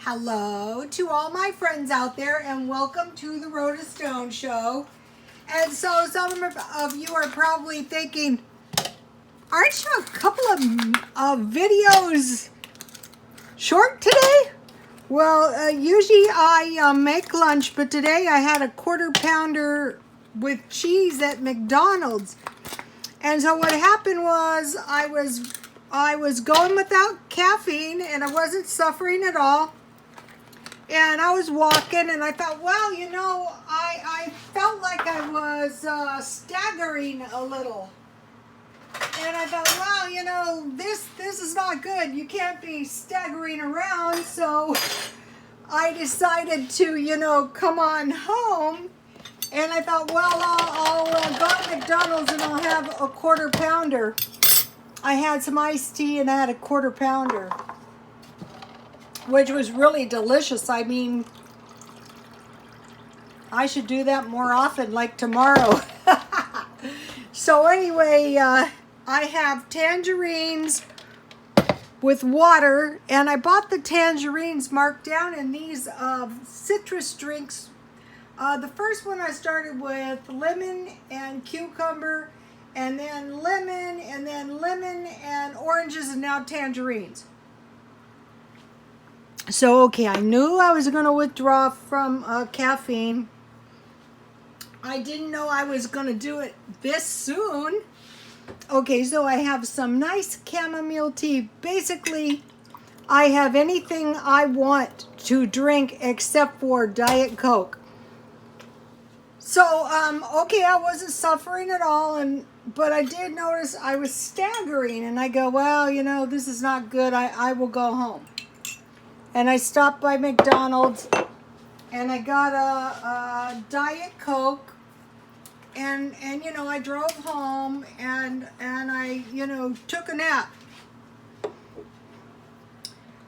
Hello to all my friends out there, and welcome to the Rhoda Stone Show. And so some of you are probably thinking, aren't you a couple of videos short today? Well, usually I make lunch, but today I had a quarter pounder with cheese at McDonald's. And so what happened was I was going without caffeine, and I wasn't suffering at all. And I was walking, and I thought, well, you know, I felt like I was staggering a little. And I thought, well, you know, this is not good. You can't be staggering around. So I decided to, you know, come on home. And I thought, well, I'll go to McDonald's and I'll have a quarter pounder. I had some iced tea and I had a quarter pounder, which was really delicious. I mean, I should do that more often, like tomorrow. So anyway, I have tangerines with water, and I bought the tangerines marked down in these citrus drinks. The first one I started with lemon and cucumber, and then lemon, and oranges, and now tangerines. So, okay, I knew I was going to withdraw from caffeine. I didn't know I was going to do it this soon. Okay, so I have some nice chamomile tea. Basically, I have anything I want to drink except for Diet Coke. So, okay, I wasn't suffering at all, but I did notice I was staggering, and I go, well, you know, this is not good. I will go home. And I stopped by McDonald's, and I got a Diet Coke, and you know, I drove home, and I, you know, took a nap.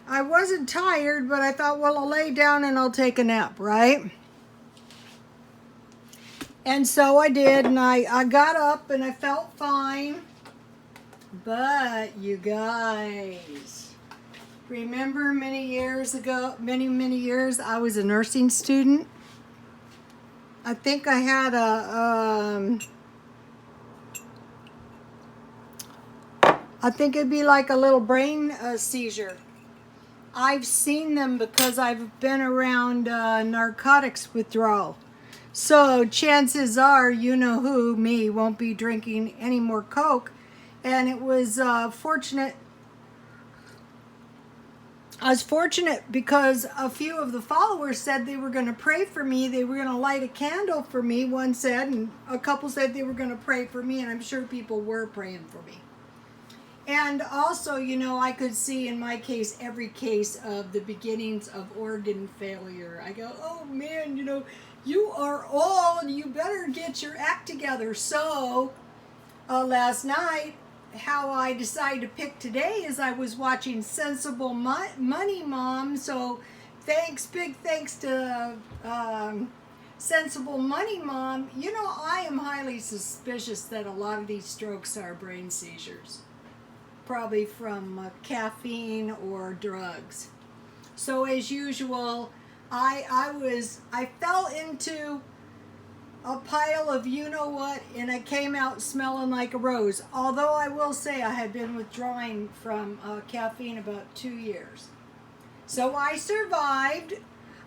I wasn't tired, but I thought, well, I'll lay down and I'll take a nap, right? And so I did, and I got up, and I felt fine. But, you guys, remember many years ago, many years, I was a nursing student. I think I had I think it'd be like a little brain seizure. I've seen them because I've been around narcotics withdrawal. So chances are, you know who, me, won't be drinking any more Coke. And it was fortunate. I was fortunate because a few of the followers said they were going to pray for me. They were going to light a candle for me, one said, and a couple said they were going to pray for me, and I'm sure people were praying for me. And also, you know, I could see in my case, every case of the beginnings of organ failure. I go, oh man, you know, you are old, you better get your act together. So, last night, how I decided to pick today is I was watching Sensible Money Mom. So big thanks to Sensible Money Mom. You know, I am highly suspicious that a lot of these strokes are brain seizures, probably from caffeine or drugs. So as usual, I fell into a pile of you-know-what, and I came out smelling like a rose. Although I will say I had been withdrawing from caffeine about 2 years. So I survived.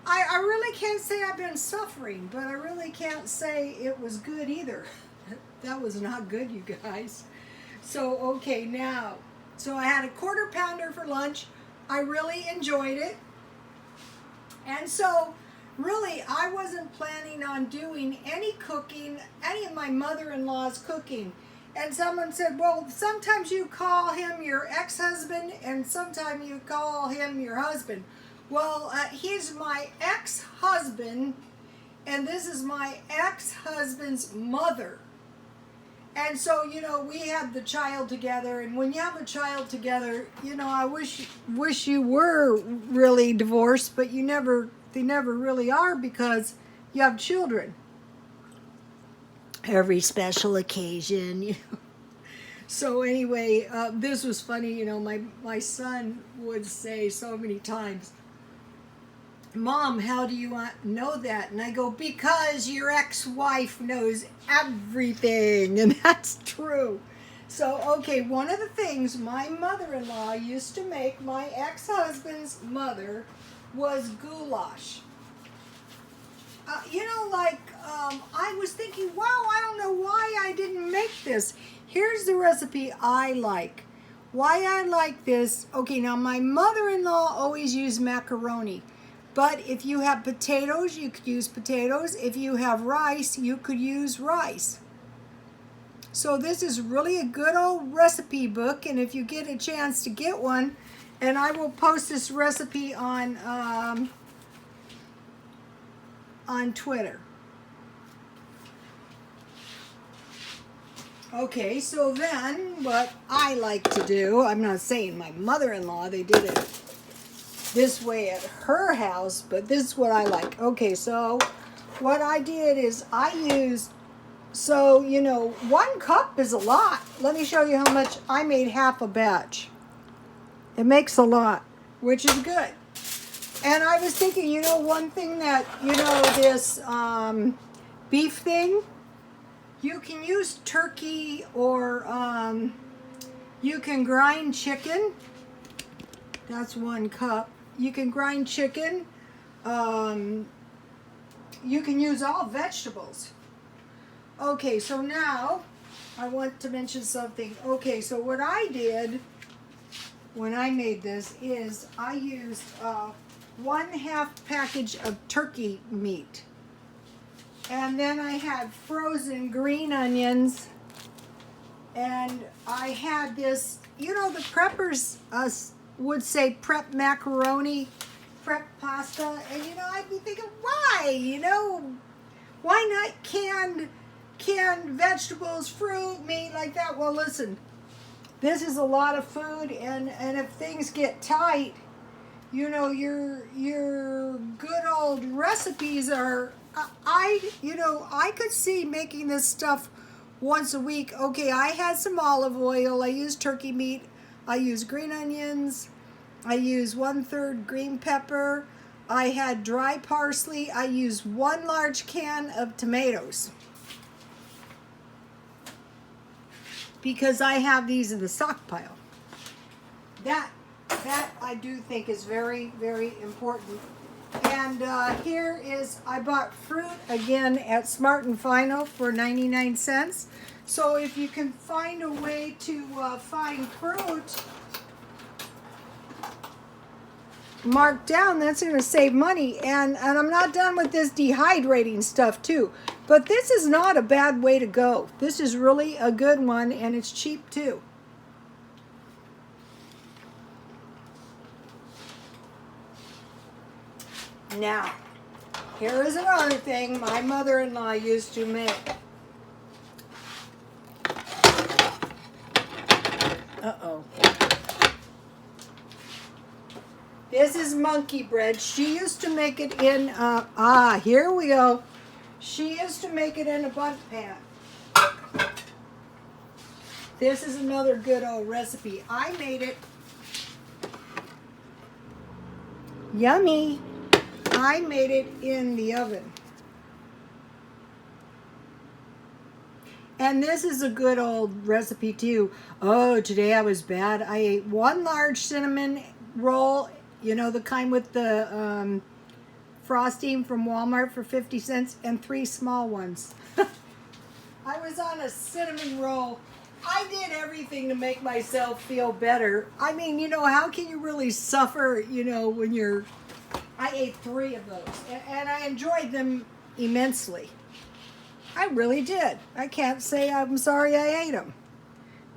I really can't say I've been suffering, but I really can't say it was good either. That was not good, you guys. So, okay, now. So I had a quarter pounder for lunch. I really enjoyed it. And so, really, I wasn't planning on doing any cooking, any of my mother-in-law's cooking. And someone said, well, sometimes you call him your ex-husband and sometimes you call him your husband. Well, he's my ex-husband, and this is my ex-husband's mother. And so, you know, we had the child together, and when you have a child together, you know, I wish you were really divorced, but they never really are because you have children. Every special occasion, you know. So anyway, this was funny, you know, my son would say so many times, Mom, how do you know that? And I go, because your ex-wife knows everything. And that's true. So, okay, one of the things my mother-in-law used to make, my ex-husband's mother, was goulash. I was thinking, wow, I don't know why I didn't make this. Here's the recipe I like. Why I like this. Okay, now my mother-in-law always used macaroni. But if you have potatoes, you could use potatoes. If you have rice, you could use rice. So this is really a good old recipe book. And if you get a chance to get one, and I will post this recipe on Twitter. Okay, so then what I like to do, I'm not saying my mother-in-law, they did it this way at her house, but this is what I like. Okay, so what I did is I used, so, 1 cup is a lot. Let me show you how much. I made half a batch. It makes a lot, which is good. And I was thinking, one thing that, this beef thing, you can use turkey or you can grind chicken. That's 1 cup. You can grind chicken. You can use all vegetables. Okay, so now I want to mention something. Okay, so what I did when I made this is I used 1/2 package of turkey meat. And then I had frozen green onions. And I had this, the preppers would say prep macaroni, prep pasta. And, I'd be thinking, why? Why not canned vegetables, fruit, meat, like that? Well, listen, this is a lot of food. And if things get tight, your good old recipes are, I could see making this stuff once a week. Okay, I had some olive oil. I used turkey meat. I used green onions. I used 1/3 green pepper. I had dry parsley. I used 1 large can of tomatoes. Because I have these in the stockpile. That I do think is very, very important. And here is, I bought fruit again at Smart and Final for 99 cents. So if you can find a way to find fruit marked down, that's going to save money. And I'm not done with this dehydrating stuff too. But this is not a bad way to go. This is really a good one, and it's cheap too. Now, here is another thing my mother-in-law used to make. Uh-oh. This is monkey bread. She used to make it in, here we go. She used to make it in a bundt pan. This is another good old recipe. I made it. Yummy. I made it in the oven. And this is a good old recipe too. Oh, today I was bad. I ate 1 large cinnamon roll, the kind with the frosting from Walmart for 50 cents, and 3 small ones. I was on a cinnamon roll. I did everything to make myself feel better. I mean, how can you really suffer, when you're... I ate 3 of those, and I enjoyed them immensely. I really did. I can't say I'm sorry I ate them.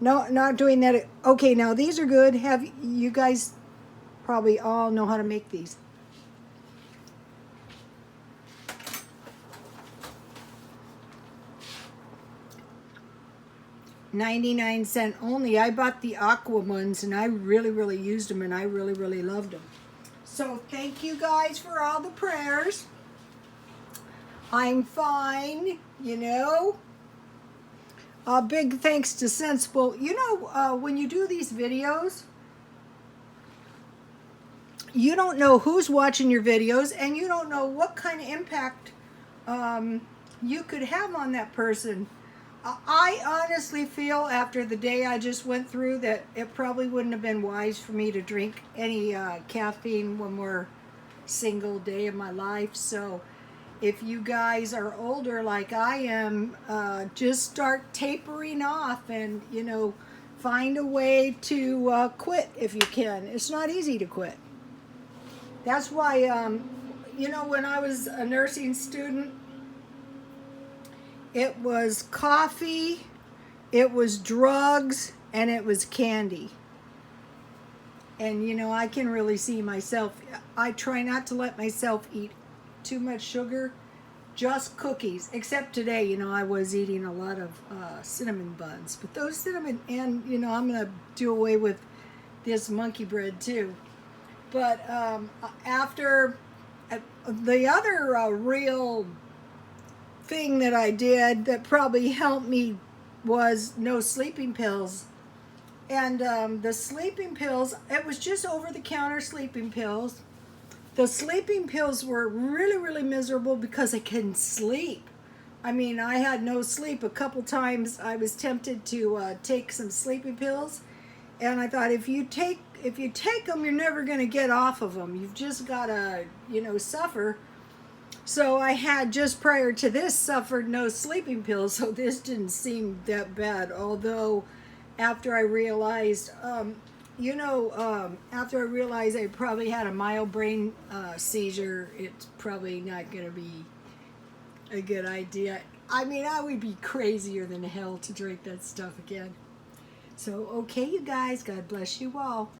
No, not doing that. Okay, now these are good. Have you guys probably all know how to make these? $0.99 only. I bought the aqua ones, and I really, really used them, and I really, really loved them. So thank you guys for all the prayers. I'm fine, Big thanks to Sensible. When you do these videos, you don't know who's watching your videos, and you don't know what kind of impact you could have on that person. I honestly feel after the day I just went through that it probably wouldn't have been wise for me to drink any caffeine one more single day of my life. So if you guys are older like I am, just start tapering off and, find a way to quit if you can. It's not easy to quit. That's why, when I was a nursing student, it was coffee, it was drugs, and it was candy. And, I can really see myself. I try not to let myself eat too much sugar, just cookies. Except today, I was eating a lot of cinnamon buns. But those cinnamon, and, I'm going to do away with this monkey bread too. But after the other real thing that I did that probably helped me was no sleeping pills. And the sleeping pills, it was just over-the-counter sleeping pills. The sleeping pills were really, really miserable because I couldn't sleep. I mean, I had no sleep. A couple times I was tempted to take some sleeping pills. And I thought, if you take them, you're never going to get off of them. You've just got to, suffer. So I had, just prior to this, suffered no sleeping pills, so this didn't seem that bad. Although, after I realized, after I realized I probably had a mild brain seizure, it's probably not going to be a good idea. I mean, I would be crazier than hell to drink that stuff again. So, okay, you guys, God bless you all.